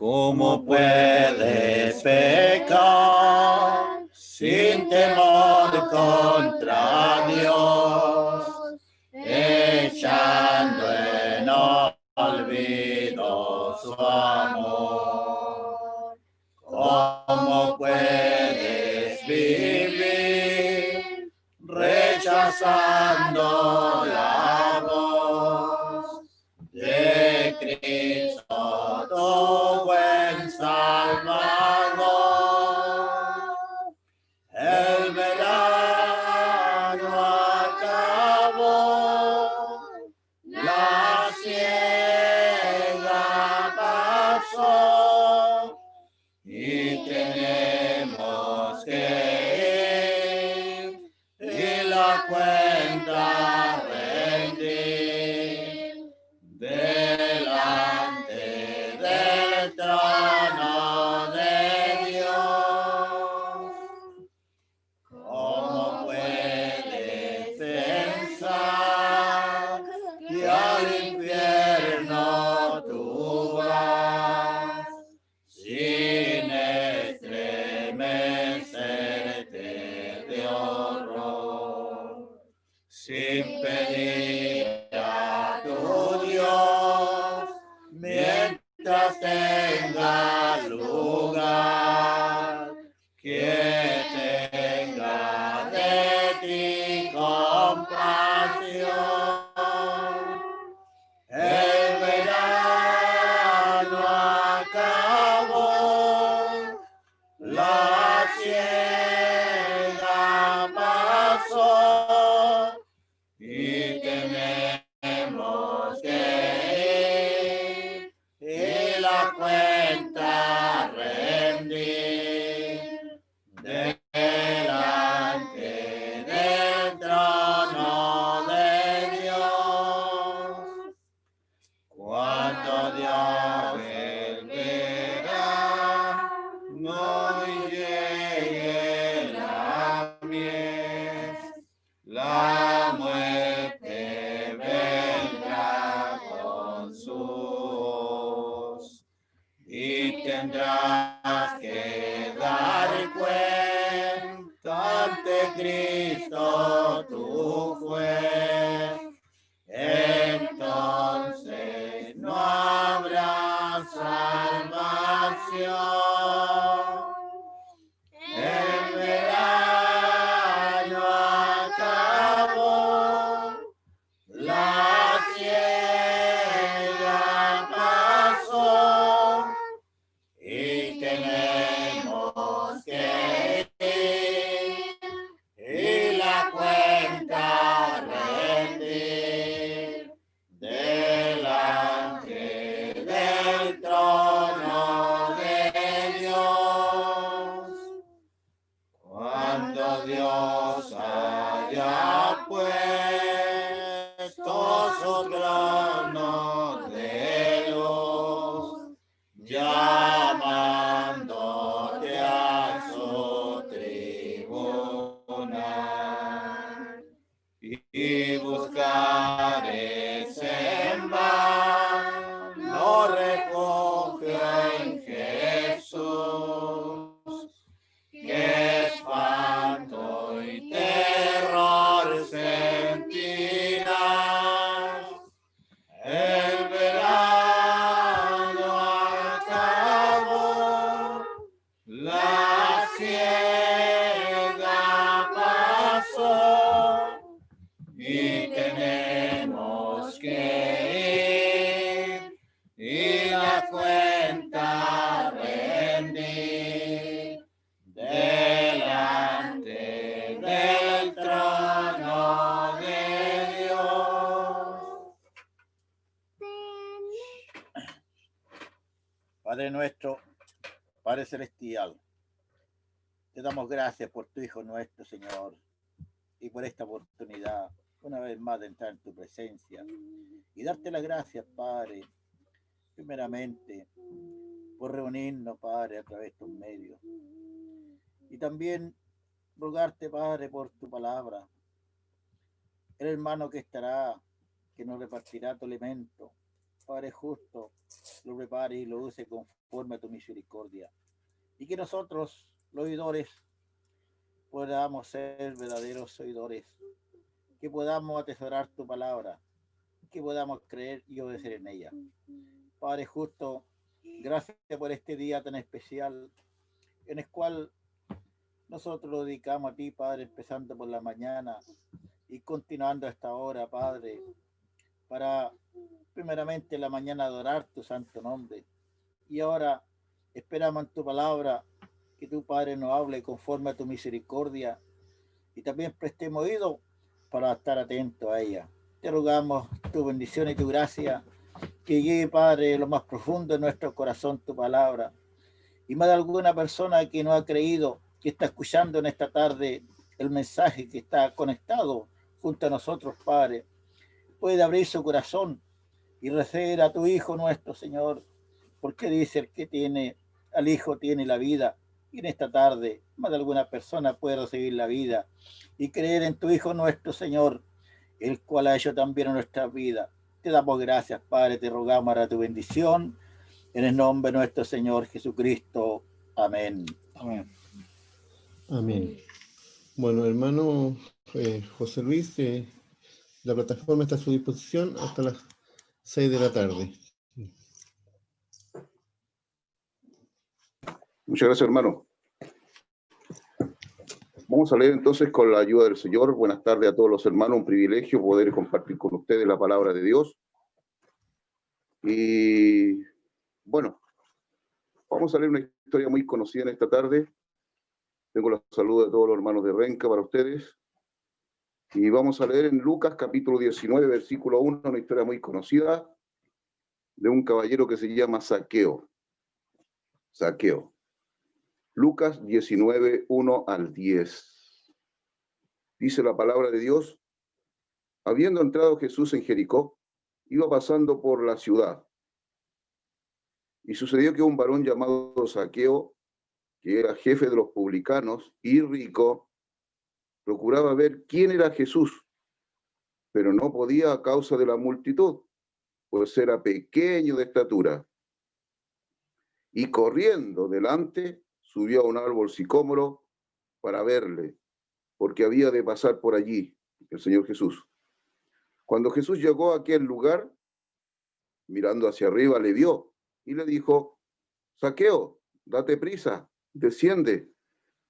¿Cómo puedes pecar sin temor contra Dios, echando en olvido su amor? ¿Cómo puedes vivir rechazando la voz de Cristo, tu buen Salvador? El verano acabó, la siega pasó y tenemos que ir y la cuenta rendir delante del trono de Dios. ¿Cómo puedes pensar que al infierno tú vas sin estremecerte de horror, sin pedir a tu Dios mientras tenga lugar, que tenga de ti compasión? El verano acabó, la siega pasó y tenemos que ir y la cuenta rendir delante del trono de Dios. Cuando Dios volverá, no llegue la mies, la muerte vendrá con su hoz y tendrás que dar cuenta ante Cristo tu juez. Entonces no habrá salvación. El verano acabó, la siega pasó y tenemos que ir y la cuenta rendir delante del trono de Dios. Cuando Dios haya puesto su trono de luz, llamándote a su tribunal, y buscares en vano refugio en Jesús. Qué espanto y terror sentirás. El verano acabó, la siega pasó y tenemos que ir y la cuenta rendir delante del trono de Dios. Padre nuestro, Padre celestial, te damos gracias por tu Hijo nuestro, Señor, y por esta oportunidad, una vez más, de entrar en tu presencia y darte las gracias, Padre, primeramente, por reunirnos, Padre, a través de estos medios. Y también rogarte, Padre, por tu palabra, el hermano que estará, que nos repartirá tu alimento, Padre justo, lo prepare y lo use conforme a tu misericordia. Y que nosotros, los oidores, podamos ser verdaderos oidores, que podamos atesorar tu palabra, que podamos creer y obedecer en ella. Padre justo, gracias por este día tan especial en el cual nosotros lo dedicamos a ti, Padre, empezando por la mañana y continuando hasta ahora, Padre, para primeramente en la mañana adorar tu santo nombre. Y ahora esperamos en tu palabra que tu Padre nos hable conforme a tu misericordia y también prestemos oído para estar atentos a ella. Te rogamos tu bendición y tu gracia, que llegue, Padre, lo más profundo de nuestro corazón tu palabra. Y más de alguna persona que no ha creído, que está escuchando en esta tarde el mensaje, que está conectado junto a nosotros, Padre, puede abrir su corazón y recibir a tu Hijo nuestro, Señor, porque dice el que tiene al Hijo tiene la vida. Y en esta tarde, más de alguna persona puede recibir la vida y creer en tu Hijo nuestro, Señor, el cual ha hecho también en nuestra vida. Te damos gracias, Padre, te rogamos para tu bendición, en el nombre de nuestro Señor Jesucristo. Amén. Amén. Amén. Bueno, hermano José Luis, la plataforma está a su disposición hasta las 6 de la tarde. Muchas gracias, hermano. Vamos a leer entonces con la ayuda del Señor. Buenas tardes a todos los hermanos, un privilegio poder compartir con ustedes la palabra de Dios. Y bueno, vamos a leer una historia muy conocida en esta tarde. Tengo los saludos de todos los hermanos de Renca para ustedes. Y vamos a leer en Lucas capítulo 19, versículo 1, una historia muy conocida de un caballero que se llama Zaqueo. Zaqueo. Lucas 19, 1 al 10. Dice la palabra de Dios: habiendo entrado Jesús en Jericó, iba pasando por la ciudad. Y sucedió que un varón llamado Zaqueo, que era jefe de los publicanos y rico, procuraba ver quién era Jesús, pero no podía a causa de la multitud, pues era pequeño de estatura. Y corriendo delante, subió a un árbol sicómoro para verle, porque había de pasar por allí el Señor Jesús. Cuando Jesús llegó a aquel lugar, mirando hacia arriba, le vio y le dijo: Zaqueo, date prisa, desciende,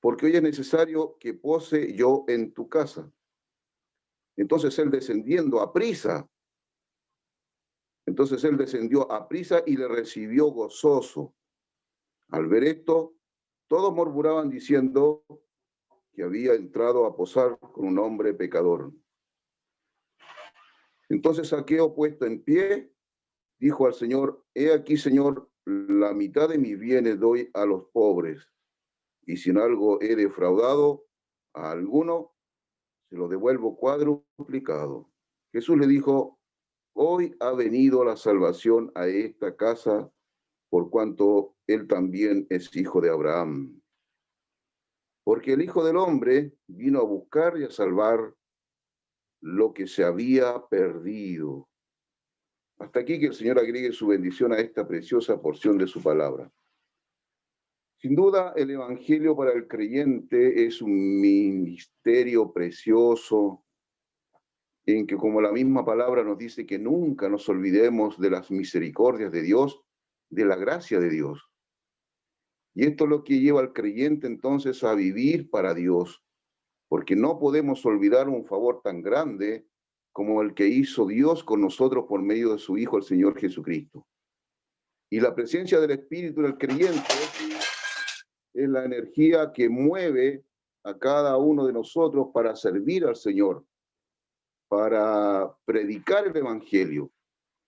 porque hoy es necesario que pose yo en tu casa. Entonces él descendió a prisa y le recibió gozoso. Al ver esto, todos murmuraban diciendo que había entrado a posar con un hombre pecador. Entonces Zaqueo, puesto en pie, dijo al Señor: he aquí, Señor, la mitad de mis bienes doy a los pobres, y si en algo he defraudado a alguno, se lo devuelvo cuadruplicado. Jesús le dijo: hoy ha venido la salvación a esta casa, por cuanto él también es hijo de Abraham. Porque el Hijo del Hombre vino a buscar y a salvar lo que se había perdido. Hasta aquí, que el Señor agregue su bendición a esta preciosa porción de su palabra. Sin duda, el Evangelio para el creyente es un misterio precioso, en que, como la misma palabra nos dice, que nunca nos olvidemos de las misericordias de Dios, de la gracia de Dios. Y esto es lo que lleva al creyente entonces a vivir para Dios, porque no podemos olvidar un favor tan grande como el que hizo Dios con nosotros por medio de su Hijo, el Señor Jesucristo. Y la presencia del Espíritu en el creyente es la energía que mueve a cada uno de nosotros para servir al Señor, para predicar el Evangelio.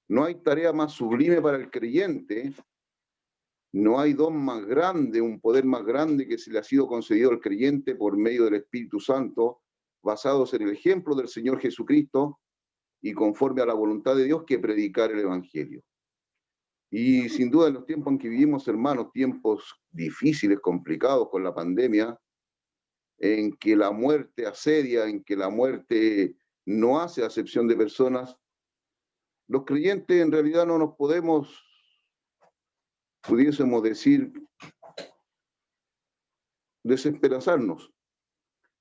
No hay tarea más sublime para el creyente, no hay don más grande, un poder más grande que se le ha sido concedido al creyente por medio del Espíritu Santo, basados en el ejemplo del Señor Jesucristo y conforme a la voluntad de Dios, que predicar el Evangelio. Y sin duda, en los tiempos en que vivimos, hermanos, tiempos difíciles, complicados con la pandemia, en que la muerte asedia, en que la muerte no hace acepción de personas, Los creyentes en realidad no nos pudiésemos decir, desesperanzarnos,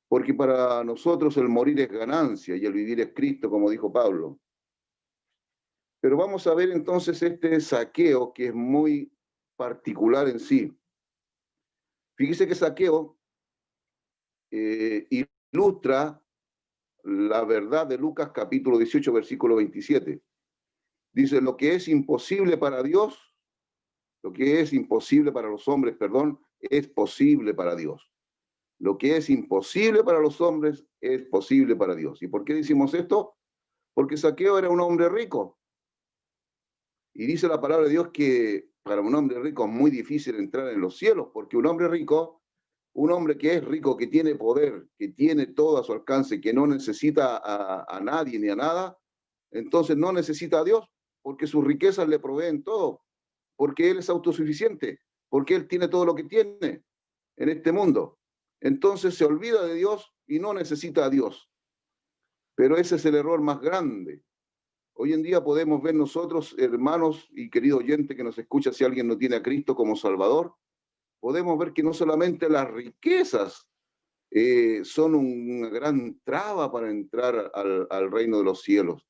porque para nosotros el morir es ganancia y el vivir es Cristo, como dijo Pablo. Pero vamos a ver entonces este Zaqueo, que es muy particular en sí. Fíjese que Zaqueo ilustra la verdad de Lucas capítulo 18, versículo 27. Dice, lo que es imposible para Dios, lo que es imposible para los hombres, perdón, es posible para Dios. Lo que es imposible para los hombres es posible para Dios. ¿Y por qué decimos esto? Porque Zaqueo era un hombre rico. Y dice la palabra de Dios que para un hombre rico es muy difícil entrar en los cielos, porque un hombre rico, un hombre que es rico, que tiene poder, que tiene todo a su alcance, que no necesita a nadie ni a nada, entonces no necesita a Dios, porque sus riquezas le proveen todo, porque él es autosuficiente, porque él tiene todo lo que tiene en este mundo. Entonces se olvida de Dios y no necesita a Dios. Pero ese es el error más grande. Hoy en día podemos ver nosotros, hermanos y querido oyente que nos escucha, si alguien no tiene a Cristo como Salvador, podemos ver que no solamente las riquezas son una gran traba para entrar al reino de los cielos.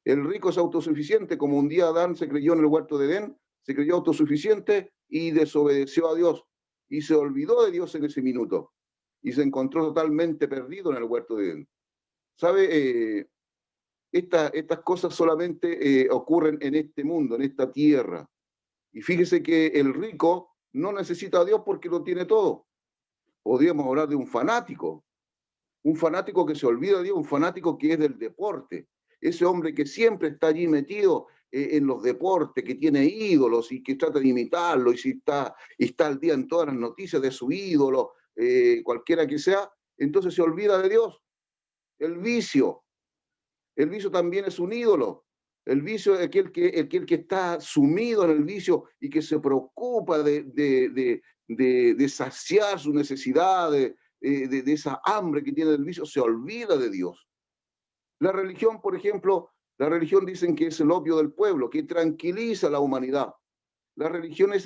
El rico es autosuficiente, como un día Adán se creyó en el huerto de Edén, se creyó autosuficiente y desobedeció a Dios y se olvidó de Dios en ese minuto y se encontró totalmente perdido en el huerto de Edén. ¿Sabe? Estas cosas solamente ocurren en este mundo, en esta tierra. Y fíjese que el rico no necesita a Dios porque lo tiene todo. Podríamos hablar de un fanático que se olvida de Dios, un fanático que es del deporte. Ese hombre que siempre está allí metido en los deportes, que tiene ídolos y que trata de imitarlo, y está al día en todas las noticias de su ídolo, cualquiera que sea, entonces se olvida de Dios. El vicio también es un ídolo. El vicio es aquel que está sumido en el vicio y que se preocupa de saciar su necesidad, de esa hambre que tiene del vicio, se olvida de Dios. La religión, por ejemplo, la religión dicen que es el opio del pueblo, que tranquiliza a la humanidad. La religión es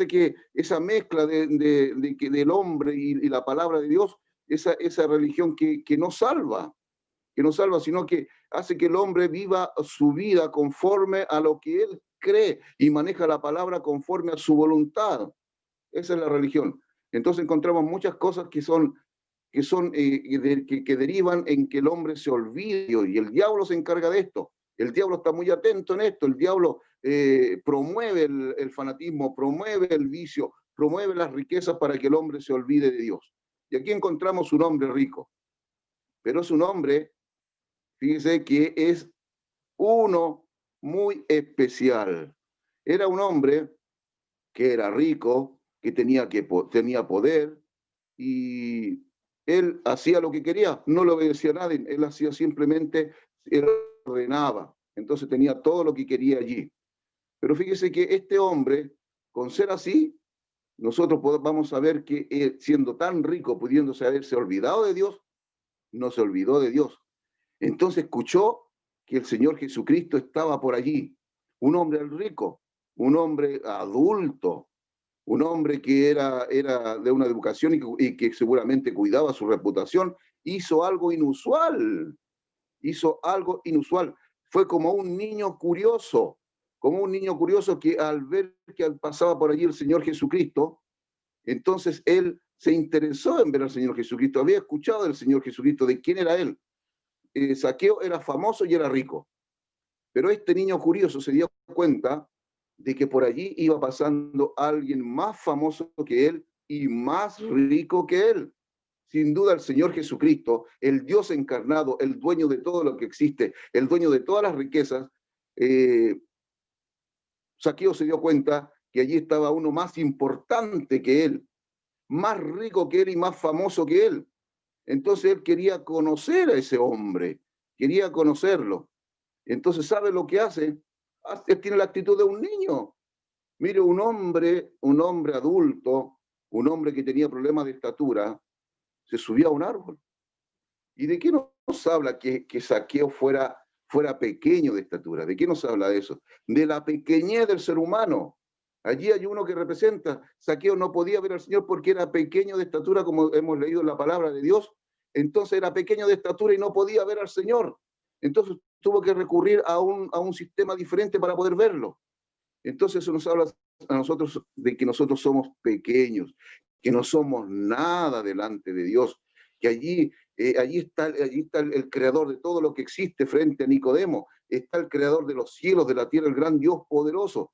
esa mezcla del hombre y la palabra de Dios, esa religión que no salva, sino que hace que el hombre viva su vida conforme a lo que él cree y maneja la palabra conforme a su voluntad. Esa es la religión. Entonces encontramos muchas cosas que derivan en que el hombre se olvide, y el diablo se encarga de esto. El diablo está muy atento en esto. El diablo promueve el fanatismo, promueve el vicio, promueve las riquezas para que el hombre se olvide de Dios. Y aquí encontramos un hombre rico, pero es un hombre, fíjese, que es uno muy especial. Era un hombre que era rico, que tenía poder, y él hacía lo que quería, no le obedecía a nadie, él hacía simplemente, él ordenaba, entonces tenía todo lo que quería allí. Pero fíjese que este hombre, con ser así, nosotros vamos a ver que él, siendo tan rico, pudiéndose haberse olvidado de Dios, no se olvidó de Dios. Entonces escuchó que el Señor Jesucristo estaba por allí, un hombre rico, un hombre adulto, un hombre que era de una educación y que seguramente cuidaba su reputación, hizo algo inusual, Fue como un niño curioso, que al ver que pasaba por allí el Señor Jesucristo, entonces él se interesó en ver al Señor Jesucristo, había escuchado del Señor Jesucristo, de quién era él. Zaqueo era famoso y era rico, pero este niño curioso se dio cuenta de que por allí iba pasando alguien más famoso que él y más rico que él. Sin duda el Señor Jesucristo, el Dios encarnado, el dueño de todo lo que existe, el dueño de todas las riquezas. Zaqueo se dio cuenta que allí estaba uno más importante que él, más rico que él y más famoso que él. Entonces él quería conocer a ese hombre, quería conocerlo. Entonces, ¿sabe lo que hace? Él tiene la actitud de un niño. Mire, un hombre adulto, un hombre que tenía problemas de estatura, se subió a un árbol. ¿Y de qué nos habla que Zaqueo fuera fuera pequeño de estatura. ¿De qué nos habla eso? De la pequeñez del ser humano. Allí hay uno que representa, Zaqueo no podía ver al Señor porque era pequeño de estatura, como hemos leído en la palabra de Dios. Entonces era pequeño de estatura y no podía ver al Señor. Entonces tuvo que recurrir a un sistema diferente para poder verlo. Entonces eso nos habla a nosotros de que nosotros somos pequeños, que no somos nada delante de Dios, que allí está el creador de todo lo que existe frente a Nicodemo, está el creador de los cielos, de la tierra, el gran Dios poderoso.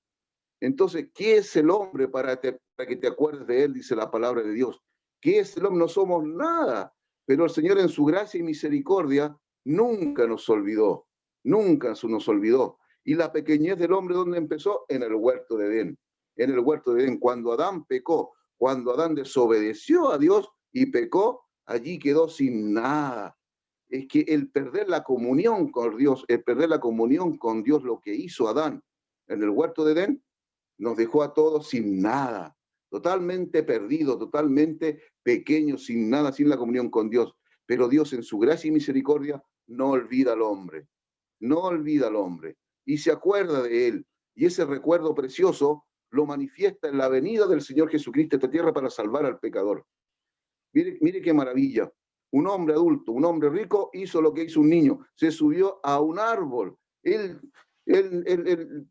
Entonces, ¿qué es el hombre para que te acuerdes de él? Dice la palabra de Dios. ¿Qué es el hombre? No somos nada, pero el Señor en su gracia y misericordia nunca nos olvidó, nunca nos olvidó. Y la pequeñez del hombre, ¿dónde empezó? En el huerto de Edén. En el huerto de Edén, cuando Adán pecó, cuando Adán desobedeció a Dios y pecó, allí quedó sin nada. Es que el perder la comunión con Dios, lo que hizo Adán en el huerto de Edén, nos dejó a todos sin nada, totalmente perdidos, totalmente pequeños, sin nada, sin la comunión con Dios. Pero Dios en su gracia y misericordia no olvida al hombre, no olvida al hombre y se acuerda de él. Y ese recuerdo precioso lo manifiesta en la venida del Señor Jesucristo a esta tierra para salvar al pecador. Mire qué maravilla. Un hombre adulto, un hombre rico hizo lo que hizo un niño, se subió a un árbol.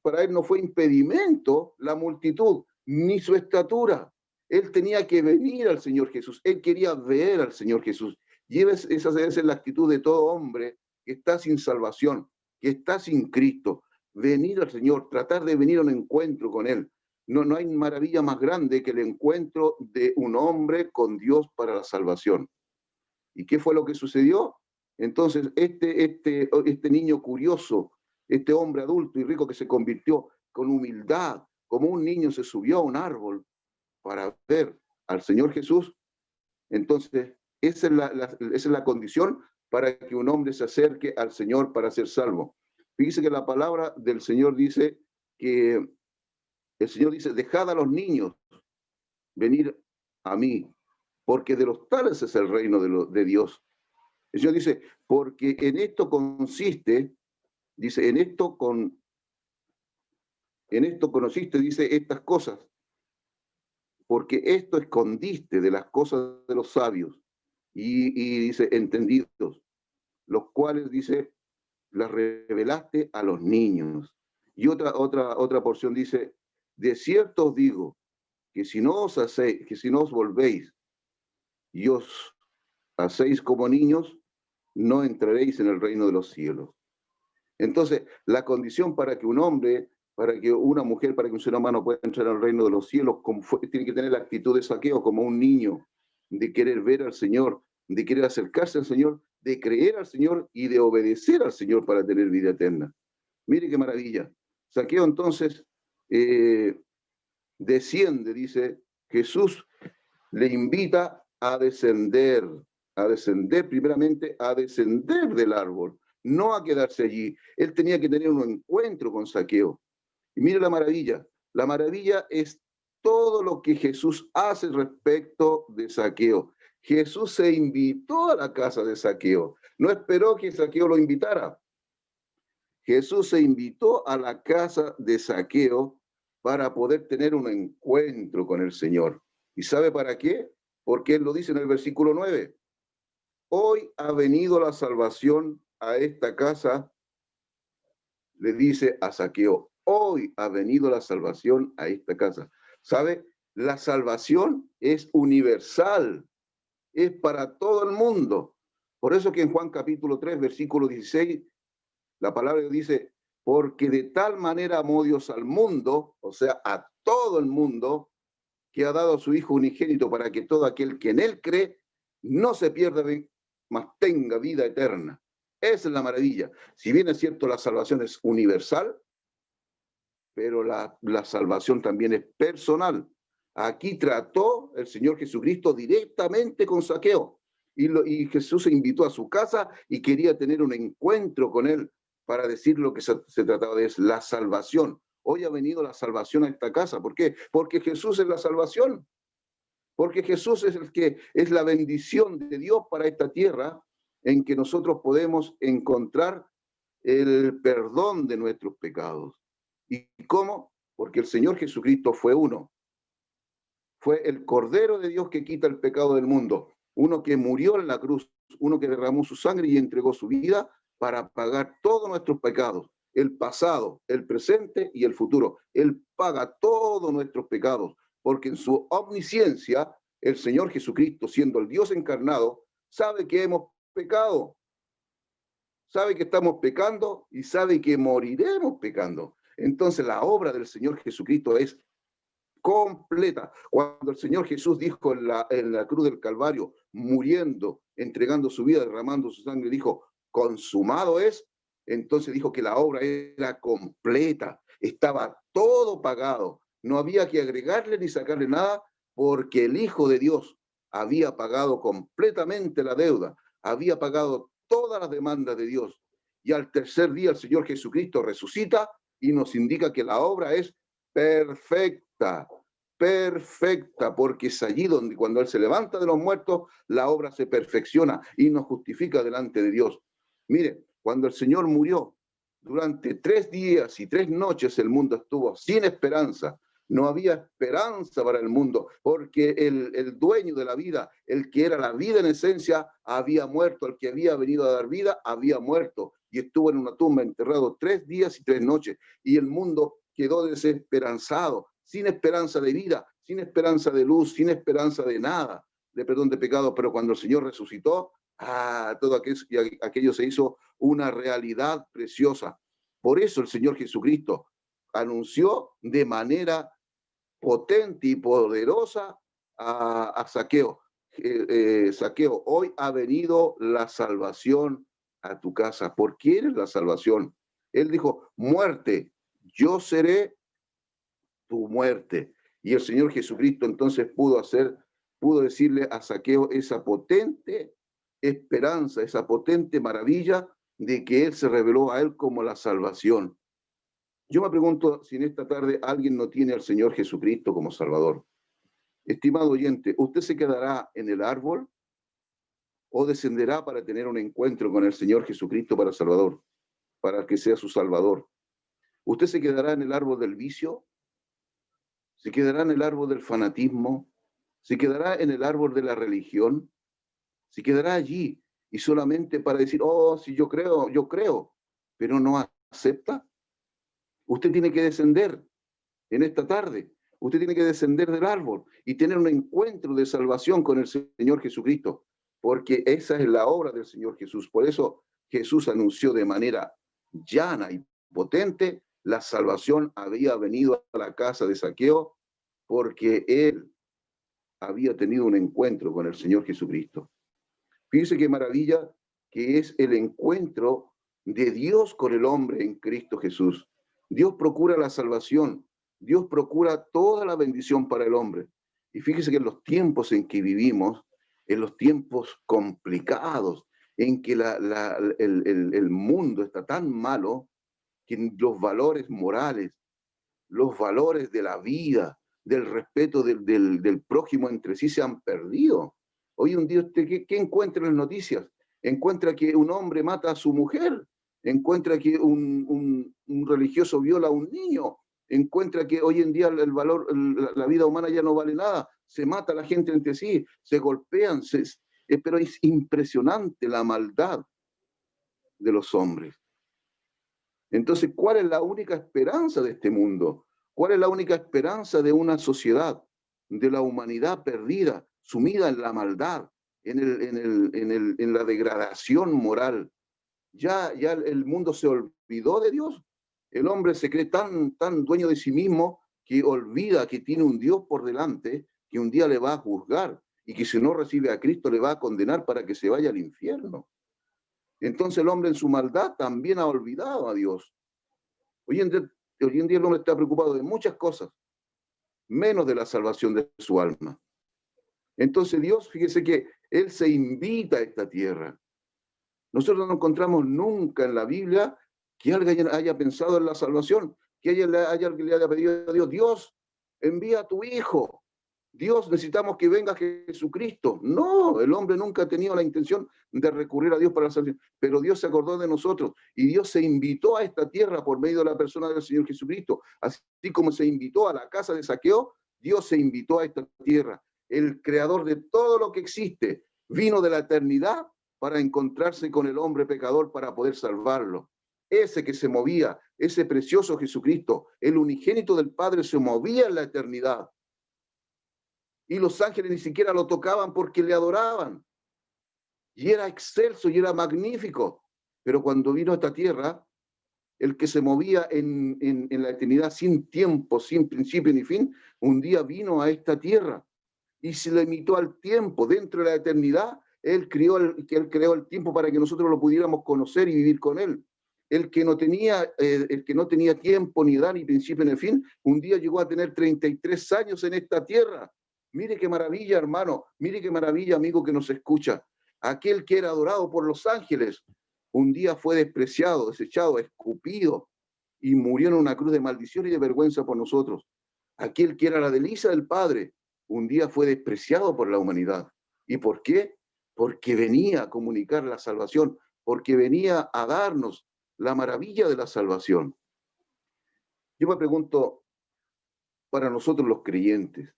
Para él no fue impedimento la multitud, ni su estatura. Él tenía que venir al Señor Jesús, él quería ver al Señor Jesús. Y esa debe ser la actitud de todo hombre que está sin salvación, que está sin Cristo. Venir al Señor, tratar de venir a un encuentro con Él. No hay maravilla más grande que el encuentro de un hombre con Dios para la salvación. ¿Y qué fue lo que sucedió? Entonces, este niño curioso, este hombre adulto y rico que se convirtió con humildad, como un niño se subió a un árbol para ver al Señor Jesús. Entonces, esa es la condición para que un hombre se acerque al Señor para ser salvo. Fíjese que la palabra del Señor dice que el Señor dice, dejad a los niños venir a mí, porque de los tales es el reino de Dios. El Señor dice, porque en esto consiste, dice, en esto conociste, dice, estas cosas, porque esto escondiste de las cosas de los sabios, y dice, entendidos, los cuales, dice, las revelaste a los niños. Y otra porción dice, de cierto os digo, que si no os volvéis y os hacéis como niños, no entraréis en el reino de los cielos. Entonces, la condición para que un hombre, para que una mujer, para que un ser humano pueda entrar al reino de los cielos, tiene que tener la actitud de Zaqueo como un niño, de querer ver al Señor, de querer acercarse al Señor, de creer al Señor y de obedecer al Señor para tener vida eterna. Mire qué maravilla. Zaqueo entonces desciende, dice, Jesús le invita a descender primeramente, a descender del árbol, no a quedarse allí. Él tenía que tener un encuentro con Zaqueo. Y mire la maravilla es todo lo que Jesús hace respecto de Zaqueo. Jesús se invitó a la casa de Zaqueo, no esperó que Zaqueo lo invitara. Jesús se invitó a la casa de Zaqueo para poder tener un encuentro con el Señor. ¿Y sabe para qué? Porque Él lo dice en el versículo 9. Hoy ha venido la salvación a esta casa, le dice a Zaqueo. Hoy ha venido la salvación a esta casa. ¿Sabe? La salvación es universal, es para todo el mundo. Por eso que en Juan capítulo 3, versículo 16, la palabra dice, porque de tal manera amó Dios al mundo, o sea, a todo el mundo, que ha dado a su Hijo unigénito para que todo aquel que en Él cree no se pierda, mas tenga vida eterna. Esa es la maravilla. Si bien es cierto, la salvación es universal, pero la salvación también es personal. Aquí trató el Señor Jesucristo directamente con Zaqueo, y Jesús se invitó a su casa y quería tener un encuentro con él para decir lo que se trataba de la salvación. Hoy ha venido la salvación a esta casa. ¿Por qué? Porque Jesús es la salvación. Porque Jesús es el que es la bendición de Dios para esta tierra, en que nosotros podemos encontrar el perdón de nuestros pecados. ¿Y cómo? Porque el Señor Jesucristo fue uno. Fue el Cordero de Dios que quita el pecado del mundo. Uno que murió en la cruz, uno que derramó su sangre y entregó su vida para pagar todos nuestros pecados. El pasado, el presente y el futuro. Él paga todos nuestros pecados, porque en su omnisciencia, el Señor Jesucristo, siendo el Dios encarnado, sabe que hemos pecado, sabe que estamos pecando y sabe que moriremos pecando. Entonces la obra del Señor Jesucristo es completa. Cuando el Señor Jesús dijo en la cruz del Calvario, muriendo, entregando su vida, derramando su sangre, dijo, consumado es, entonces dijo que la obra era completa, estaba todo pagado, no había que agregarle ni sacarle nada, porque el Hijo de Dios había pagado completamente la deuda, había pagado todas las demandas de Dios. Y al tercer día el Señor Jesucristo resucita y nos indica que la obra es perfecta, perfecta, porque es allí donde cuando Él se levanta de los muertos, la obra se perfecciona y nos justifica delante de Dios. Mire, cuando el Señor murió, durante 3 días y 3 noches el mundo estuvo sin esperanza. No había esperanza para el mundo, porque el dueño de la vida, el que era la vida en esencia, había muerto. El que había venido a dar vida, había muerto. Y estuvo en una tumba enterrado 3 días y 3 noches. Y el mundo quedó desesperanzado, sin esperanza de vida, sin esperanza de luz, sin esperanza de nada, de perdón de pecado. Pero cuando el Señor resucitó, todo aquello se hizo una realidad preciosa. Por eso el Señor Jesucristo anunció de manera potente y poderosa a Zaqueo. Zaqueo, hoy ha venido la salvación a tu casa. ¿Por qué eres la salvación? Él dijo, muerte, yo seré tu muerte. Y el Señor Jesucristo entonces pudo decirle a Zaqueo esa potente esperanza, esa potente maravilla de que Él se reveló a él como la salvación. Yo me pregunto si en esta tarde alguien no tiene al Señor Jesucristo como Salvador. Estimado oyente, ¿usted se quedará en el árbol o descenderá para tener un encuentro con el Señor Jesucristo para Salvador, para que sea su Salvador? ¿Usted se quedará en el árbol del vicio? ¿Se quedará en el árbol del fanatismo? ¿Se quedará en el árbol de la religión? ¿Se quedará allí y solamente para decir, oh, si yo creo, pero no acepta? Usted tiene que descender en esta tarde. Usted tiene que descender del árbol y tener un encuentro de salvación con el Señor Jesucristo, porque esa es la obra del Señor Jesús. Por eso Jesús anunció de manera llana y potente, la salvación había venido a la casa de Zaqueo porque él había tenido un encuentro con el Señor Jesucristo. Fíjense qué maravilla que es el encuentro de Dios con el hombre en Cristo Jesús. Dios procura la salvación, Dios procura toda la bendición para el hombre. Y fíjese que en los tiempos en que vivimos, en los tiempos complicados, en que el mundo está tan malo, que los valores morales, los valores de la vida, del respeto del prójimo entre sí se han perdido. Hoy un día, usted, ¿qué encuentra en las noticias? Encuentra que un hombre mata a su mujer, encuentra que un religioso viola a un niño, encuentra que hoy en día el valor, la vida humana ya no vale nada, se mata a la gente entre sí, se golpean, pero es impresionante la maldad de los hombres. Entonces, ¿cuál es la única esperanza de este mundo? ¿Cuál es la única esperanza de una sociedad, de la humanidad perdida, sumida en la maldad, en la degradación moral? Ya el mundo se olvidó de Dios. El hombre se cree tan dueño de sí mismo que olvida que tiene un Dios por delante, que un día le va a juzgar y que si no recibe a Cristo le va a condenar para que se vaya al infierno. Entonces el hombre en su maldad también ha olvidado a Dios. Hoy en día el hombre está preocupado de muchas cosas, menos de la salvación de su alma. Entonces Dios, fíjese que Él se invita a esta tierra. Nosotros no encontramos nunca en la Biblia que alguien haya pensado en la salvación, que alguien le haya pedido a Dios, Dios, envía a tu Hijo Dios, necesitamos que venga Jesucristo. No, el hombre nunca ha tenido la intención de recurrir a Dios para la salvación, pero Dios se acordó de nosotros y Dios se invitó a esta tierra por medio de la persona del Señor Jesucristo. Así como se invitó a la casa de Zaqueo, Dios se invitó a esta tierra. El creador de todo lo que existe vino de la eternidad para encontrarse con el hombre pecador para poder salvarlo. Ese que se movía, ese precioso Jesucristo, el unigénito del Padre, se movía en la eternidad. Y los ángeles ni siquiera lo tocaban porque le adoraban. Y era excelso y era magnífico. Pero cuando vino a esta tierra, el que se movía en la eternidad sin tiempo, sin principio ni fin, un día vino a esta tierra y se limitó al tiempo. Dentro de la eternidad, él creó el tiempo para que nosotros lo pudiéramos conocer y vivir con él. El que no tenía tiempo, ni edad, ni principio, ni fin, un día llegó a tener 33 años en esta tierra. Mire qué maravilla, hermano. Mire qué maravilla, amigo que nos escucha. Aquel que era adorado por los ángeles, un día fue despreciado, desechado, escupido y murió en una cruz de maldición y de vergüenza por nosotros. Aquel que era la delicia del Padre, un día fue despreciado por la humanidad. ¿Y por qué? Porque venía a comunicar la salvación, porque venía a darnos la maravilla de la salvación. Yo me pregunto, para nosotros los creyentes,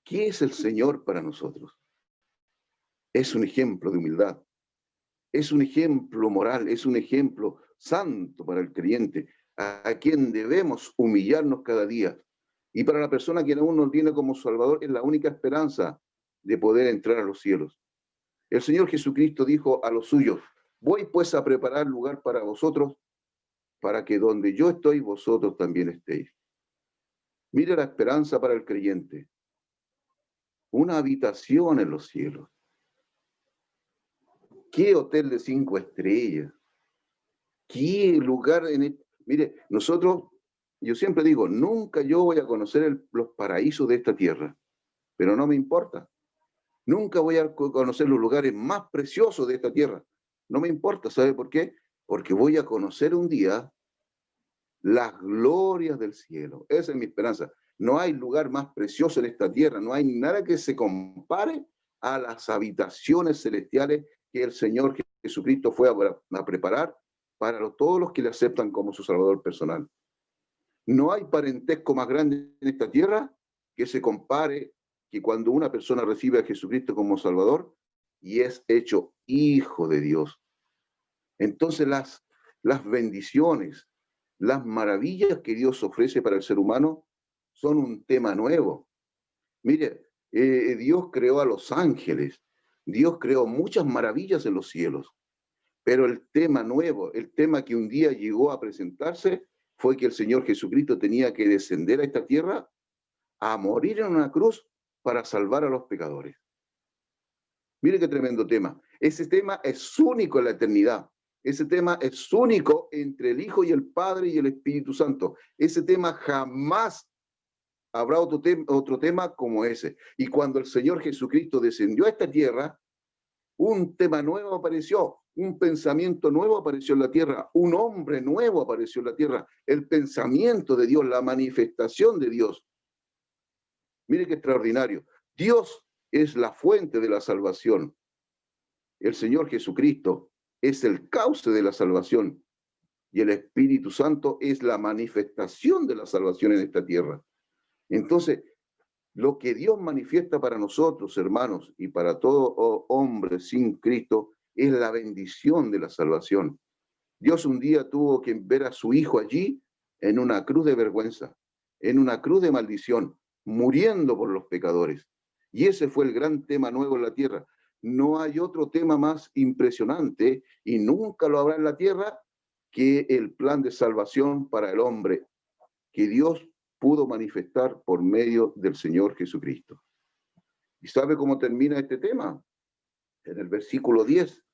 ¿qué es el Señor para nosotros? Es un ejemplo de humildad, es un ejemplo moral, es un ejemplo santo para el creyente, a quien debemos humillarnos cada día. Y para la persona que aún nos tiene como Salvador, es la única esperanza de poder entrar a los cielos. El Señor Jesucristo dijo a los suyos: voy pues a preparar lugar para vosotros, para que donde yo estoy, vosotros también estéis. Mire la esperanza para el creyente. Una habitación en los cielos. ¿Qué hotel de 5 estrellas? ¿Qué lugar Mire, nosotros, yo siempre digo, nunca yo voy a conocer los paraísos de esta tierra, pero no me importa. Nunca voy a conocer los lugares más preciosos de esta tierra. No me importa, ¿sabe por qué? Porque voy a conocer un día las glorias del cielo. Esa es mi esperanza. No hay lugar más precioso en esta tierra, no hay nada que se compare a las habitaciones celestiales que el Señor Jesucristo fue a preparar para todos los que le aceptan como su Salvador personal. No hay parentesco más grande en esta tierra que se compare que cuando una persona recibe a Jesucristo como Salvador y es hecho hijo de Dios. Entonces las bendiciones, las maravillas que Dios ofrece para el ser humano son un tema nuevo. Mire, Dios creó a los ángeles, Dios creó muchas maravillas en los cielos, pero el tema nuevo, el tema que un día llegó a presentarse, fue que el Señor Jesucristo tenía que descender a esta tierra a morir en una cruz para salvar a los pecadores. Mire qué tremendo tema. Ese tema es único en la eternidad. Ese tema es único entre el Hijo y el Padre y el Espíritu Santo. Ese tema jamás habrá otro tema como ese. Y cuando el Señor Jesucristo descendió a esta tierra, un tema nuevo apareció, un pensamiento nuevo apareció en la tierra, un hombre nuevo apareció en la tierra, el pensamiento de Dios, la manifestación de Dios. Mire qué extraordinario. Dios es la fuente de la salvación. El Señor Jesucristo es el cauce de la salvación y el Espíritu Santo es la manifestación de la salvación en esta tierra. Entonces, lo que Dios manifiesta para nosotros, hermanos, y para todo hombre sin Cristo, es la bendición de la salvación. Dios un día tuvo que ver a su Hijo allí en una cruz de vergüenza, en una cruz de maldición, muriendo por los pecadores. Y ese fue el gran tema nuevo en la tierra. No hay otro tema más impresionante, y nunca lo habrá en la tierra, que el plan de salvación para el hombre, que Dios pudo manifestar por medio del Señor Jesucristo. ¿Y sabe cómo termina este tema? En el versículo 10,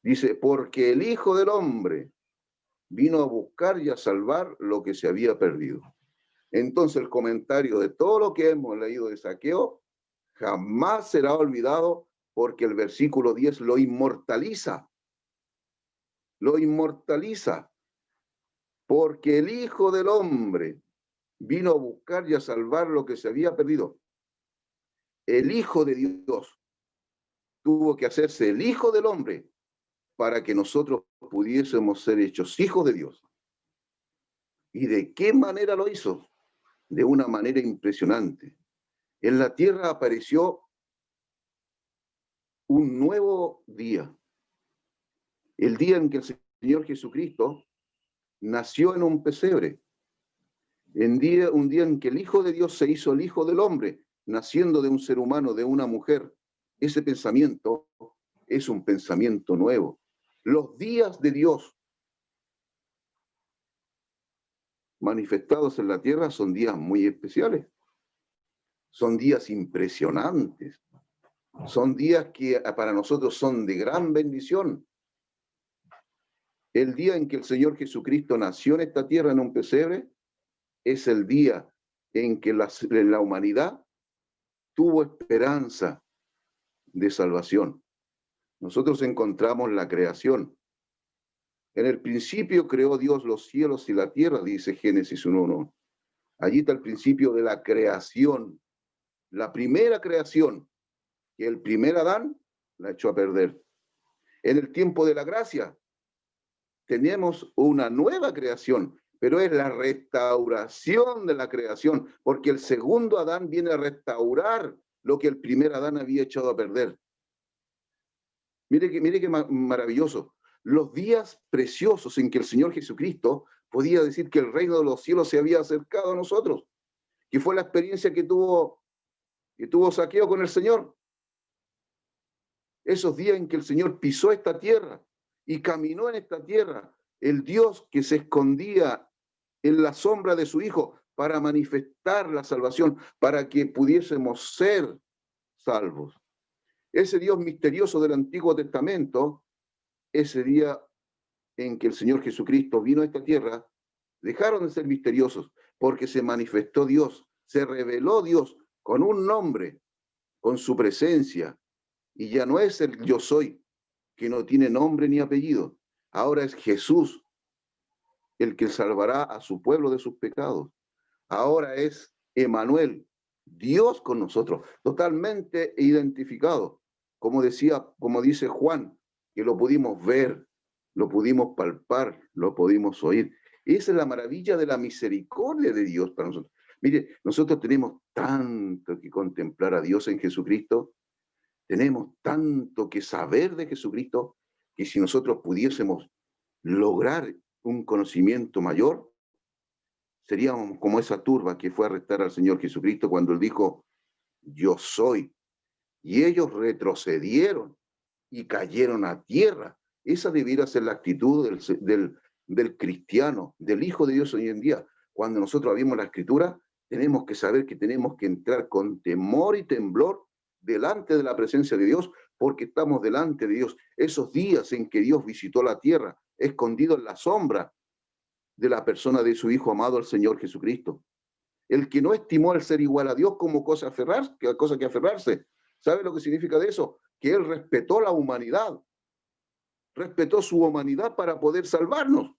dice: porque el Hijo del Hombre vino a buscar y a salvar lo que se había perdido. Entonces el comentario de todo lo que hemos leído de Zaqueo jamás será olvidado, porque el versículo 10 lo inmortaliza. Lo inmortaliza. Porque el Hijo del Hombre vino a buscar y a salvar lo que se había perdido. el Hijo de Dios tuvo que hacerse el Hijo del Hombre para que nosotros pudiésemos ser hechos hijos de Dios. ¿Y de qué manera lo hizo? De una manera impresionante. En la tierra apareció un nuevo día. El día en que el Señor Jesucristo nació en un pesebre. Un día en que el Hijo de Dios se hizo el Hijo del Hombre, naciendo de un ser humano, de una mujer. Ese pensamiento es un pensamiento nuevo. Los días de Dios manifestados en la tierra son días muy especiales. Son días impresionantes. Son días que para nosotros son de gran bendición. El día en que el Señor Jesucristo nació en esta tierra en un pesebre es el día en que la humanidad tuvo esperanza de salvación. Nosotros encontramos la creación. En el principio creó Dios los cielos y la tierra, dice Génesis 1:1. Allí está el principio de la creación. La primera creación, que el primer Adán la echó a perder. En el tiempo de la gracia, tenemos una nueva creación, pero es la restauración de la creación, porque el segundo Adán viene a restaurar lo que el primer Adán había echado a perder. Mire qué maravilloso. Los días preciosos en que el Señor Jesucristo podía decir que el reino de los cielos se había acercado a nosotros, que fue la experiencia que tuvo Zaqueo con el Señor. Esos días en que el Señor pisó esta tierra y caminó en esta tierra, el Dios que se escondía en la sombra de su Hijo para manifestar la salvación, para que pudiésemos ser salvos. Ese Dios misterioso del Antiguo Testamento, ese día en que el Señor Jesucristo vino a esta tierra, dejaron de ser misteriosos, porque se manifestó Dios, se reveló Dios con un nombre, con su presencia, y ya no es el yo soy, que no tiene nombre ni apellido. Ahora es Jesús el que salvará a su pueblo de sus pecados. Ahora es Emmanuel, Dios con nosotros, totalmente identificado. Como dice Juan, que lo pudimos ver, lo pudimos palpar, lo pudimos oír. Esa es la maravilla de la misericordia de Dios para nosotros. Mire, nosotros tenemos tanto que contemplar a Dios en Jesucristo, tenemos tanto que saber de Jesucristo, que si nosotros pudiésemos lograr un conocimiento mayor, seríamos como esa turba que fue a arrestar al Señor Jesucristo cuando Él dijo, yo soy. Y ellos retrocedieron y cayeron a tierra. Esa debiera ser la actitud del cristiano, del Hijo de Dios hoy en día. Cuando nosotros abrimos la Escritura, tenemos que saber que tenemos que entrar con temor y temblor delante de la presencia de Dios, porque estamos delante de Dios. Esos días en que Dios visitó la tierra, escondido en la sombra de la persona de su Hijo amado, el Señor Jesucristo. El que no estimó el ser igual a Dios como cosa que aferrarse. ¿Sabe lo que significa de eso? Que Él respetó la humanidad. Respetó su humanidad para poder salvarnos.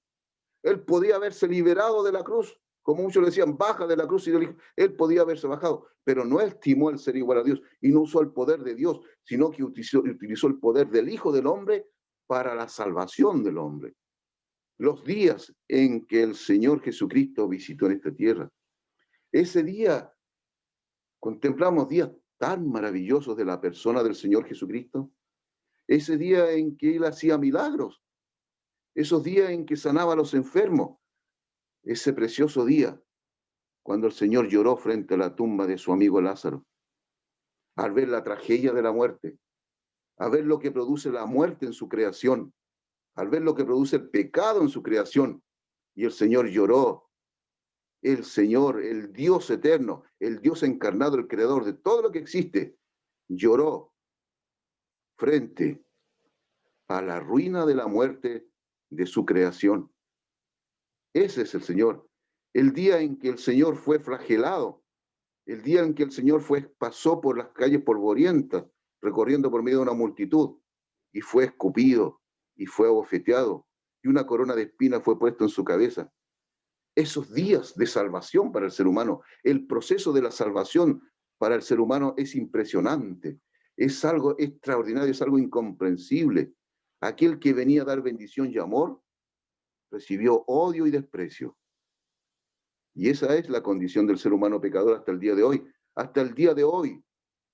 Él podía haberse liberado de la cruz. Como muchos le decían, baja de la cruz. Y él podía haberse bajado, pero no estimó el ser igual a Dios y no usó el poder de Dios, sino que utilizó el poder del Hijo del Hombre para la salvación del hombre. Los días en que el Señor Jesucristo visitó en esta tierra, ese día contemplamos días tan maravillosos de la persona del Señor Jesucristo, ese día en que Él hacía milagros, esos días en que sanaba a los enfermos, ese precioso día cuando el Señor lloró frente a la tumba de su amigo Lázaro, al ver la tragedia de la muerte, a ver lo que produce la muerte en su creación, al ver lo que produce el pecado en su creación, y el Señor lloró. El Señor, el Dios eterno, el Dios encarnado, el creador de todo lo que existe, lloró frente a la ruina de la muerte de su creación. Ese es el Señor. El día en que el Señor fue flagelado, el día en que el Señor pasó por las calles polvorientas, recorriendo por medio de una multitud, y fue escupido, y fue abofeteado, y una corona de espinas fue puesta en su cabeza. Esos días de salvación para el ser humano, el proceso de la salvación para el ser humano es impresionante, es algo extraordinario, es algo incomprensible. Aquel que venía a dar bendición y amor, recibió odio y desprecio. Y esa es la condición del ser humano pecador hasta el día de hoy. Hasta el día de hoy,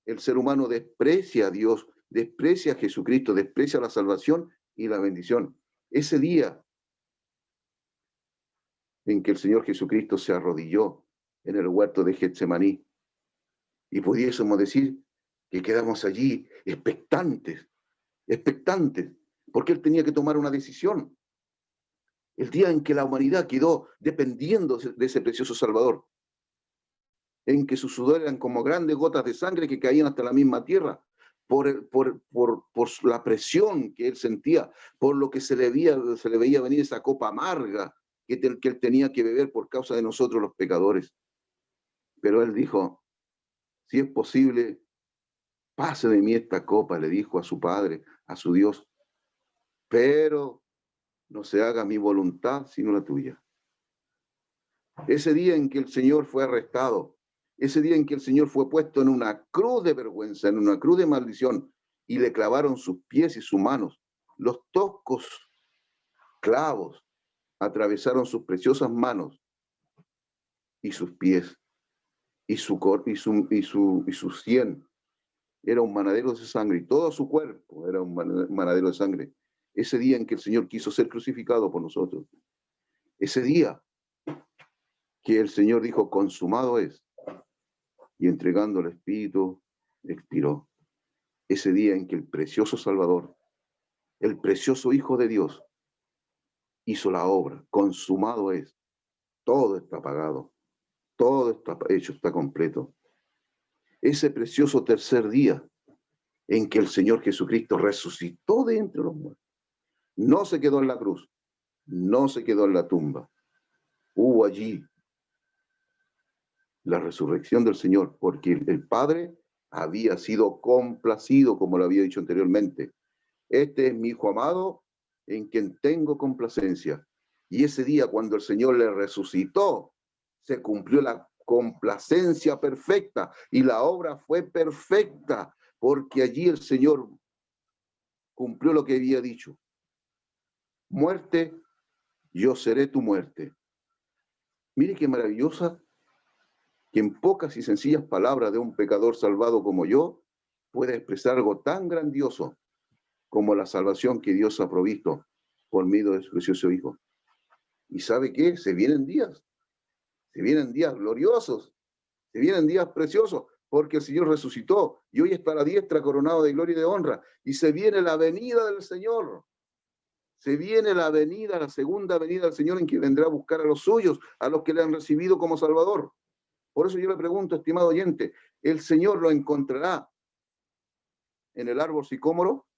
el ser humano desprecia a Dios, desprecia a Jesucristo, desprecia la salvación y la bendición. Ese día en que el Señor Jesucristo se arrodilló en el huerto de Getsemaní, y pudiésemos decir que quedamos allí expectantes, porque Él tenía que tomar una decisión. El día en que la humanidad quedó dependiendo de ese precioso Salvador, en que sus sudor eran como grandes gotas de sangre que caían hasta la misma tierra, por la presión que Él sentía, por lo que se le veía venir esa copa amarga que Él tenía que beber por causa de nosotros los pecadores. Pero Él dijo, si es posible, pase de mí esta copa, le dijo a su Padre, a su Dios, pero no se haga mi voluntad sino la tuya. Ese día en que el Señor fue arrestado, ese día en que el Señor fue puesto en una cruz de vergüenza, en una cruz de maldición, y le clavaron sus pies y sus manos, los toscos clavos atravesaron sus preciosas manos y sus pies, y su sien era un manadero de sangre, y todo su cuerpo era un manadero de sangre. Ese día en que el Señor quiso ser crucificado por nosotros, ese día que el Señor dijo, consumado es, y entregando el Espíritu, expiró. Ese día en que el precioso Salvador, el precioso Hijo de Dios, hizo la obra, consumado es, todo está pagado, todo está hecho, está completo. Ese precioso tercer día en que el Señor Jesucristo resucitó de entre los muertos, no se quedó en la cruz, no se quedó en la tumba, hubo allí la resurrección del Señor, porque el Padre había sido complacido, como lo había dicho anteriormente. Este es mi Hijo amado, en quien tengo complacencia. Y ese día, cuando el Señor le resucitó, se cumplió la complacencia perfecta, y la obra fue perfecta, porque allí el Señor cumplió lo que había dicho. Muerte, yo seré tu muerte. Mire qué maravillosa, que en pocas y sencillas palabras de un pecador salvado como yo, puede expresar algo tan grandioso como la salvación que Dios ha provisto por medio de su precioso Hijo. ¿Y sabe qué? Se vienen días gloriosos, se vienen días preciosos, porque el Señor resucitó y hoy está a la diestra coronado de gloria y de honra, y se viene la venida del Señor. Se viene la venida, la segunda venida del Señor, en que vendrá a buscar a los suyos, a los que le han recibido como Salvador. Por eso yo le pregunto, estimado oyente, ¿el Señor lo encontrará en el árbol sicómoro?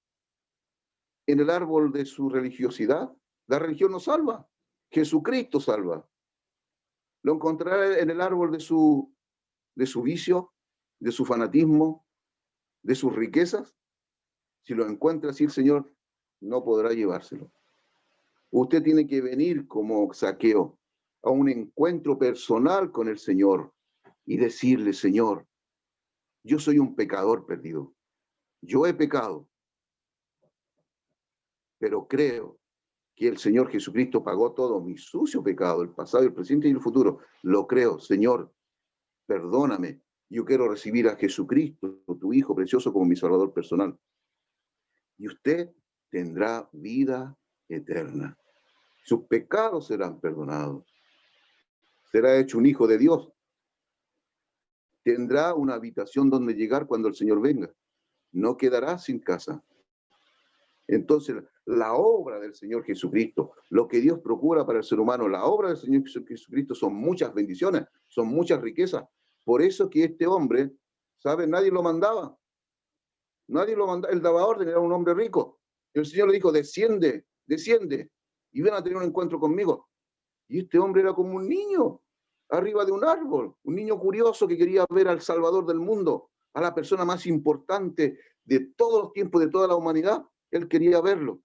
¿En el árbol de su religiosidad? La religión no salva, Jesucristo salva. ¿Lo encontrará en el árbol de su vicio, de su fanatismo, de sus riquezas? Si lo encuentra así el Señor, no podrá llevárselo. Usted tiene que venir como Zaqueo a un encuentro personal con el Señor y decirle, Señor, yo soy un pecador perdido. Yo he pecado, pero creo que el Señor Jesucristo pagó todo mi sucio pecado, el pasado, el presente y el futuro. Lo creo, Señor, perdóname. Yo quiero recibir a Jesucristo, tu Hijo precioso, como mi Salvador personal. Y usted tendrá vida eterna. Sus pecados serán perdonados. Será hecho un hijo de Dios. Tendrá una habitación donde llegar cuando el Señor venga. No quedará sin casa. Entonces, la obra del Señor Jesucristo, lo que Dios procura para el ser humano, la obra del Señor Jesucristo son muchas bendiciones, son muchas riquezas. Por eso que este hombre, ¿sabe? Nadie lo mandaba. Nadie lo mandaba. Él daba orden, era un hombre rico. El Señor le dijo, desciende, desciende, y ven a tener un encuentro conmigo. Y este hombre era como un niño arriba de un árbol, un niño curioso que quería ver al Salvador del mundo, a la persona más importante de todos los tiempos, de toda la humanidad. Él quería verlo.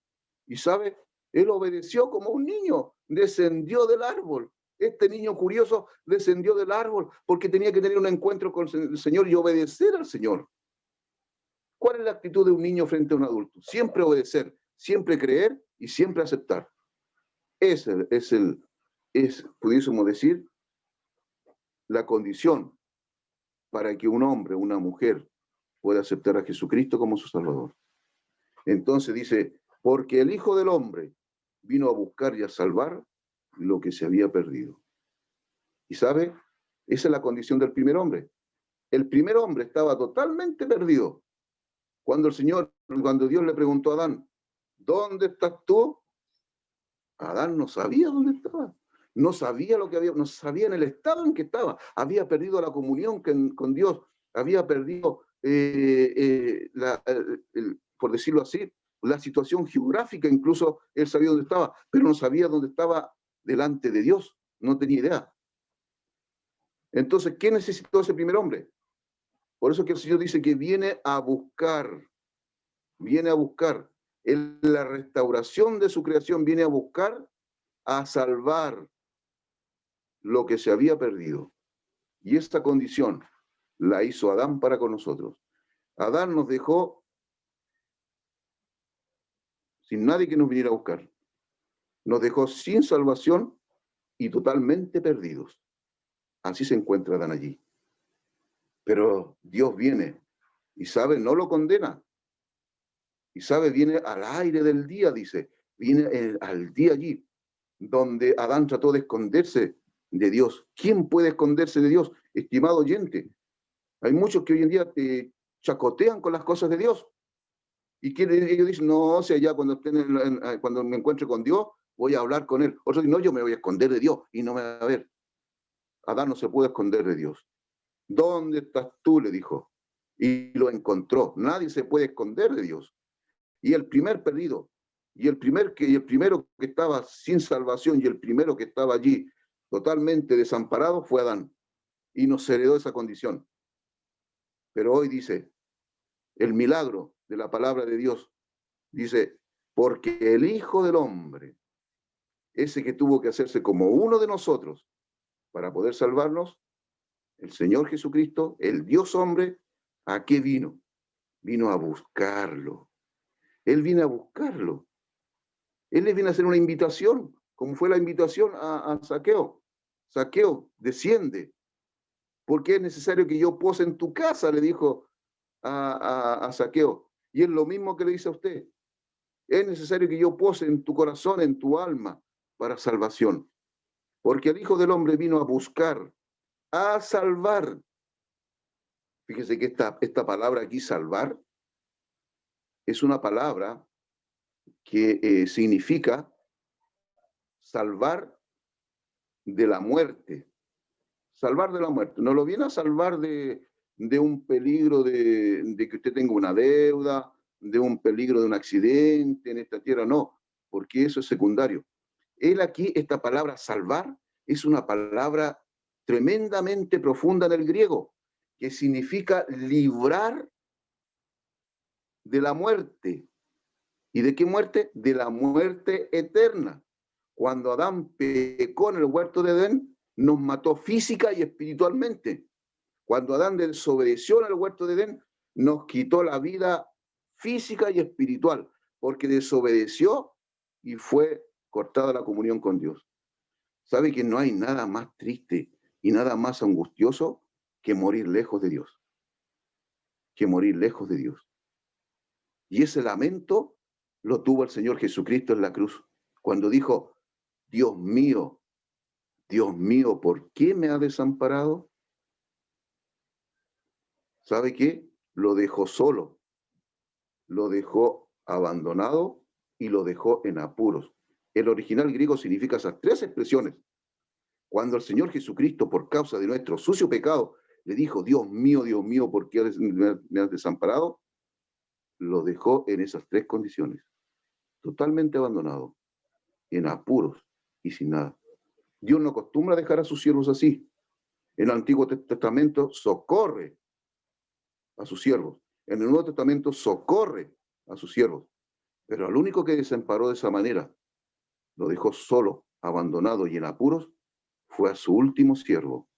Y ¿sabe? Él obedeció como un niño, descendió del árbol Este niño curioso descendió del árbol porque tenía que tener un encuentro con el Señor y obedecer al Señor. ¿Cuál es la actitud de un niño frente a un adulto? Siempre obedecer, siempre creer y siempre aceptar. Pudiésemos decir, la condición para que un hombre, una mujer, pueda aceptar a Jesucristo como su Salvador. Entonces dice, porque el Hijo del Hombre vino a buscar y a salvar lo que se había perdido. ¿Y sabe? Esa es la condición del primer hombre. El primer hombre estaba totalmente perdido. Cuando Dios le preguntó a Adán, ¿dónde estás tú? Adán no sabía dónde estaba. No sabía lo que había, no sabía en el estado en que estaba. Había perdido la comunión con Dios. Había perdido, por decirlo así, la situación geográfica. Incluso él sabía dónde estaba, pero no sabía dónde estaba delante de Dios. No tenía idea. Entonces, ¿qué necesitó ese primer hombre? Por eso que el Señor dice que viene a buscar en la restauración de su creación, viene a buscar, a salvar lo que se había perdido. Y esta condición la hizo Adán para con nosotros. Adán nos dejó sin nadie que nos viniera a buscar. Nos dejó sin salvación y totalmente perdidos. Así se encuentra Adán allí. Pero Dios viene y sabe, no lo condena. Y sabe, viene al aire del día, dice, viene al día allí, donde Adán trató de esconderse de Dios. ¿Quién puede esconderse de Dios? Estimado oyente, hay muchos que hoy en día te chacotean con las cosas de Dios. Y ellos dicen, no, o sea, ya cuando me encuentre con Dios, voy a hablar con Él. Otros dicen, no, yo me voy a esconder de Dios y no me va a ver. Adán no se puede esconder de Dios. ¿Dónde estás tú? Le dijo. Y lo encontró. Nadie se puede esconder de Dios. Y el primer perdido, y el primero que estaba sin salvación, y el primero que estaba allí totalmente desamparado fue Adán. Y nos heredó esa condición. Pero hoy dice, el milagro de la palabra de Dios, dice, porque el Hijo del Hombre, ese que tuvo que hacerse como uno de nosotros para poder salvarnos, el Señor Jesucristo, el Dios hombre, ¿a qué vino? Vino a buscarlo. Él viene a buscarlo. Él le viene a hacer una invitación, como fue la invitación a Zaqueo. Zaqueo, desciende, porque es necesario que yo pose en tu casa, le dijo a Zaqueo. Y es lo mismo que le dice a usted. Es necesario que yo pose en tu corazón, en tu alma, para salvación. Porque el Hijo del Hombre vino a buscar, a salvar. Fíjese que esta palabra aquí, salvar, es una palabra que significa salvar de la muerte. Salvar de la muerte. No lo viene a salvar de un peligro de que usted tenga una deuda, de un peligro de un accidente en esta tierra, no, porque eso es secundario. Él aquí, esta palabra salvar, es una palabra tremendamente profunda en el griego, que significa librar de la muerte. ¿Y de qué muerte? De la muerte eterna. Cuando Adán pecó en el huerto de Edén, nos mató física y espiritualmente. Cuando Adán desobedeció en el huerto de Edén, nos quitó la vida física y espiritual, porque desobedeció y fue cortada la comunión con Dios. ¿Sabe que no hay nada más triste y nada más angustioso que morir lejos de Dios? Que morir lejos de Dios. Y ese lamento lo tuvo el Señor Jesucristo en la cruz, cuando dijo, Dios mío, ¿por qué me ha desamparado? ¿Sabe qué? Lo dejó solo, lo dejó abandonado y lo dejó en apuros. El original griego significa esas tres expresiones. Cuando el Señor Jesucristo, por causa de nuestro sucio pecado, le dijo, Dios mío, ¿por qué me has desamparado? Lo dejó en esas tres condiciones. Totalmente abandonado, en apuros y sin nada. Dios no acostumbra a dejar a sus siervos así. En el Antiguo Testamento socorre a sus siervos. En el Nuevo Testamento socorre a sus siervos. Pero al único que desamparó de esa manera, lo dejó solo, abandonado y en apuros, fue a su último siervo,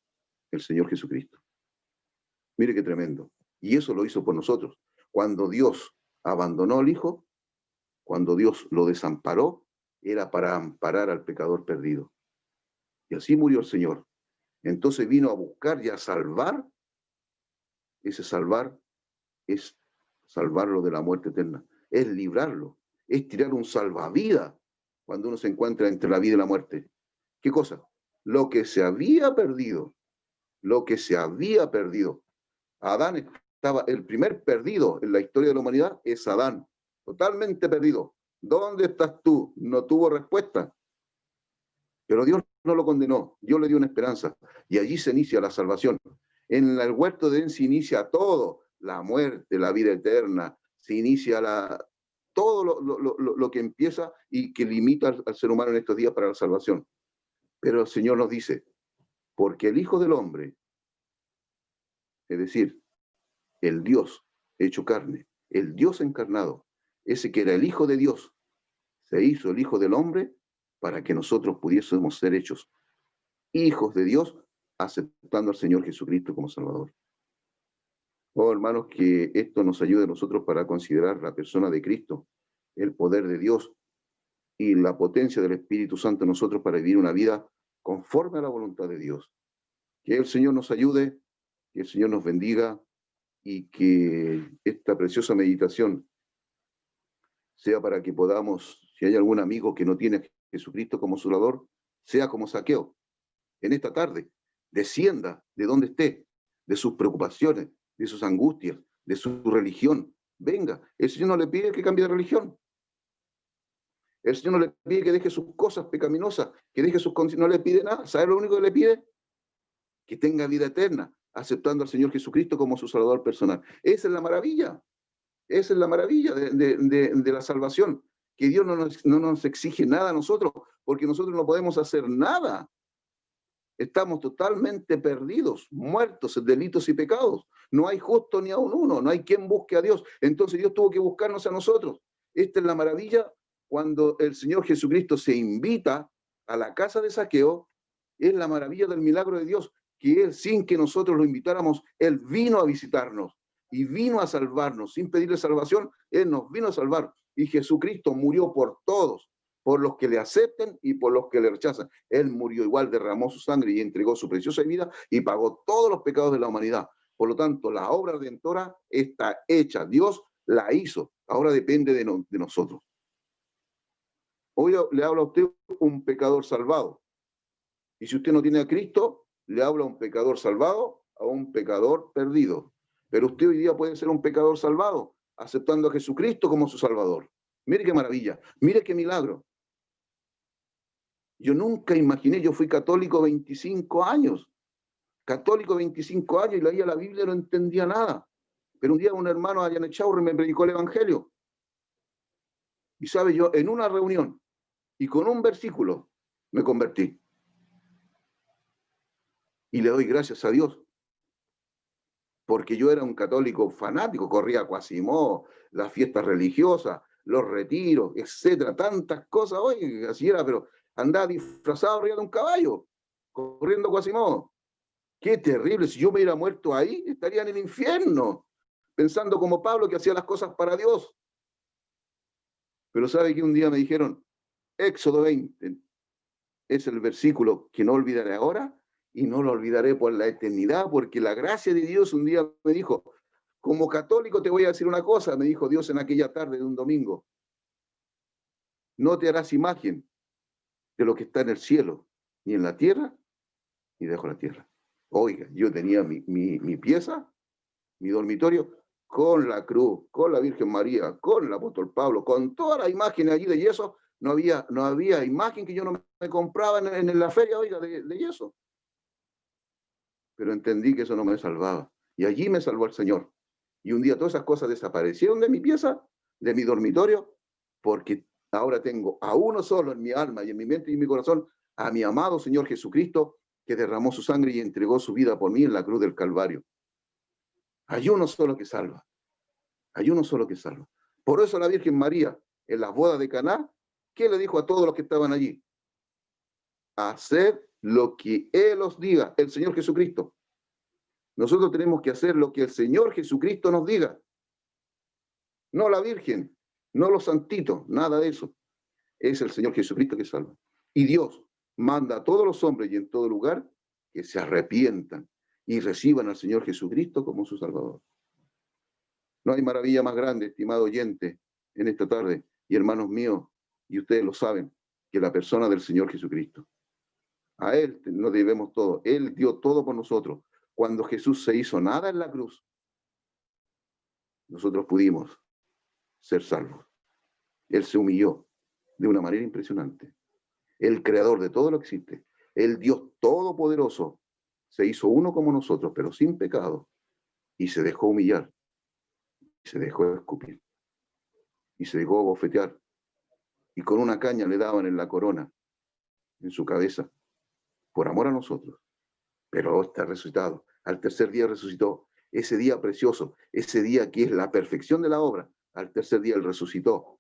el Señor Jesucristo. Mire qué tremendo. Y eso lo hizo por nosotros. Cuando Dios abandonó al Hijo, cuando Dios lo desamparó, era para amparar al pecador perdido. Y así murió el Señor. Entonces vino a buscar y a salvar. Ese salvar es salvarlo de la muerte eterna. Es librarlo. Es tirar un salvavidas cuando uno se encuentra entre la vida y la muerte. ¿Qué cosa? Lo que se había perdido. Lo que se había perdido. Adán estaba, el primer perdido en la historia de la humanidad es Adán. Totalmente perdido. ¿Dónde estás tú? No tuvo respuesta. Pero Dios no lo condenó, Dios le dio una esperanza. Y allí se inicia la salvación. En el huerto de Edén se inicia todo, la muerte, la vida eterna, se inicia todo lo que empieza y que limita al ser humano en estos días para la salvación. Pero el Señor nos dice, porque el Hijo del Hombre, es decir, el Dios hecho carne, el Dios encarnado, ese que era el Hijo de Dios, se hizo el Hijo del Hombre para que nosotros pudiésemos ser hechos hijos de Dios, aceptando al Señor Jesucristo como Salvador. Oh, hermanos, que esto nos ayude a nosotros para considerar la persona de Cristo, el poder de Dios y la potencia del Espíritu Santo en nosotros para vivir una vida conforme a la voluntad de Dios. Que el Señor nos ayude, que el Señor nos bendiga y que esta preciosa meditación sea para que podamos, si hay algún amigo que no tiene a Jesucristo como Salvador, sea como Zaqueo. En esta tarde, descienda de donde esté, de sus preocupaciones, de sus angustias, de su religión. Venga, el Señor no le pide que cambie de religión. El Señor no le pide que deje sus cosas pecaminosas, que deje sus condiciones, no le pide nada. ¿Sabe lo único que le pide? Que tenga vida eterna, aceptando al Señor Jesucristo como su Salvador personal. Esa es la maravilla. Esa es la maravilla de la salvación. Que Dios no nos exige nada a nosotros, porque nosotros no podemos hacer nada. Estamos totalmente perdidos, muertos en delitos y pecados. No hay justo ni aun uno, no hay quien busque a Dios. Entonces Dios tuvo que buscarnos a nosotros. Esta es la maravilla cuando el Señor Jesucristo se invita a la casa de Zaqueo. Es la maravilla del milagro de Dios, que Él, sin que nosotros lo invitáramos, Él vino a visitarnos y vino a salvarnos. Sin pedirle salvación, Él nos vino a salvar. Y Jesucristo murió por todos, por los que le acepten y por los que le rechazan. Él murió igual, derramó su sangre y entregó su preciosa vida y pagó todos los pecados de la humanidad. Por lo tanto, la obra redentora está hecha. Dios la hizo. Ahora depende de nosotros. Hoy le habla a usted un pecador salvado. Y si usted no tiene a Cristo, le habla a un pecador salvado, a un pecador perdido. Pero usted hoy día puede ser un pecador salvado, aceptando a Jesucristo como su Salvador. Mire qué maravilla, mire qué milagro. Yo nunca imaginé, yo fui católico 25 años. Católico 25 años y leía la Biblia y no entendía nada. Pero un día un hermano allá en Echaurri me predicó el Evangelio. Y sabe, yo en una reunión y con un versículo me convertí. Y le doy gracias a Dios. Porque yo era un católico fanático, corría a Quasimodo, las fiestas religiosas, los retiros, etcétera, tantas cosas. Hoy así era, pero andaba disfrazado arriba de un caballo, corriendo a Quasimodo. Qué terrible, si yo me hubiera muerto ahí, estaría en el infierno, pensando como Pablo que hacía las cosas para Dios. Pero sabe que un día me dijeron, Éxodo 20 es el versículo que no olvidaré ahora y no lo olvidaré por la eternidad, porque la gracia de Dios un día me dijo, como católico te voy a decir una cosa, me dijo Dios en aquella tarde de un domingo, no te harás imagen de lo que está en el cielo, ni en la tierra, ni debajo de la tierra. Oiga, yo tenía mi pieza, mi dormitorio, con la cruz, con la Virgen María, con el apóstol Pablo, con toda la imagen allí de yeso. No había imagen que yo no me compraba en la feria, oiga, de yeso. Pero entendí que eso no me salvaba. Y allí me salvó el Señor. Y un día todas esas cosas desaparecieron de mi pieza, de mi dormitorio, porque ahora tengo a uno solo en mi alma y en mi mente y en mi corazón, a mi amado Señor Jesucristo, que derramó su sangre y entregó su vida por mí en la cruz del Calvario. Hay uno solo que salva. Hay uno solo que salva. Por eso la Virgen María, en las bodas de Caná, ¿qué le dijo a todos los que estaban allí? Haced lo que Él os diga, el Señor Jesucristo. Nosotros tenemos que hacer lo que el Señor Jesucristo nos diga. No la Virgen, no los santitos, nada de eso. Es el Señor Jesucristo que salva. Y Dios manda a todos los hombres y en todo lugar que se arrepientan y reciban al Señor Jesucristo como su Salvador. No hay maravilla más grande, estimado oyente, en esta tarde, y hermanos míos, y ustedes lo saben, que la persona del Señor Jesucristo. A Él nos debemos todo. Él dio todo por nosotros. Cuando Jesús se hizo nada en la cruz, nosotros pudimos ser salvos. Él se humilló de una manera impresionante. El creador de todo lo que existe, el Dios todopoderoso, se hizo uno como nosotros, pero sin pecado, y se dejó humillar, y se dejó escupir, y se dejó bofetear, y con una caña le daban en la corona, en su cabeza, por amor a nosotros. Pero está resucitado. Al tercer día resucitó. Ese día precioso, ese día que es la perfección de la obra, al tercer día Él resucitó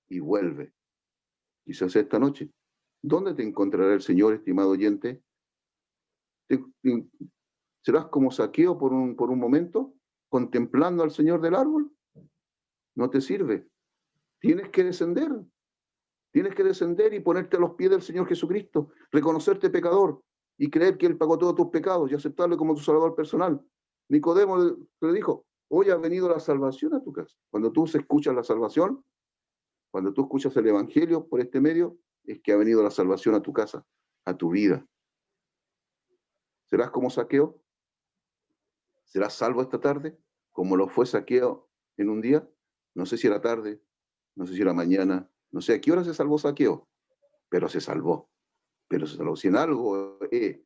y vuelve. Quizás esta noche. ¿Dónde te encontrará el Señor, estimado oyente? ¿Serás como Zaqueo por un momento, contemplando al Señor del árbol? No te sirve. Tienes que descender. Tienes que descender y ponerte a los pies del Señor Jesucristo, reconocerte pecador y creer que Él pagó todos tus pecados y aceptarle como tu salvador personal. Nicodemo le dijo, hoy ha venido la salvación a tu casa. Cuando tú escuchas la salvación, cuando tú escuchas el Evangelio por este medio, es que ha venido la salvación a tu casa, a tu vida. ¿Serás como Zaqueo? ¿Serás salvo esta tarde? Como lo fue Zaqueo en un día. No sé si era tarde, no sé si era mañana, no sé a qué hora se salvó Zaqueo, pero se salvó. Pero se salvó. Si en algo he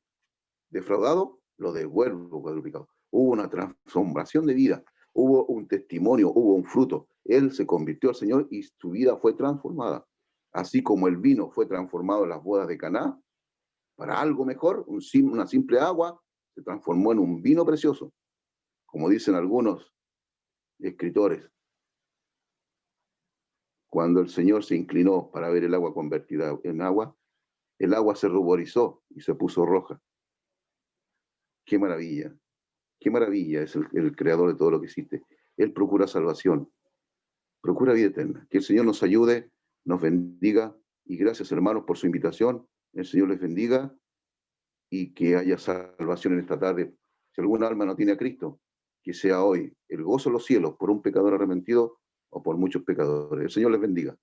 defraudado, lo devuelvo cuadruplicado. Hubo una transformación de vida, hubo un testimonio, hubo un fruto. Él se convirtió al Señor y su vida fue transformada. Así como el vino fue transformado en las bodas de Caná, para algo mejor, una simple agua, se transformó en un vino precioso. Como dicen algunos escritores, cuando el Señor se inclinó para ver el agua convertida en agua, el agua se ruborizó y se puso roja. ¡Qué maravilla! ¡Qué maravilla es el creador de todo lo que existe! Él procura salvación, procura vida eterna. Que el Señor nos ayude, nos bendiga, y gracias, hermanos, por su invitación. El Señor les bendiga y que haya salvación en esta tarde. Si alguna alma no tiene a Cristo, que sea hoy el gozo de los cielos por un pecador arrepentido o por muchos pecadores. El Señor les bendiga.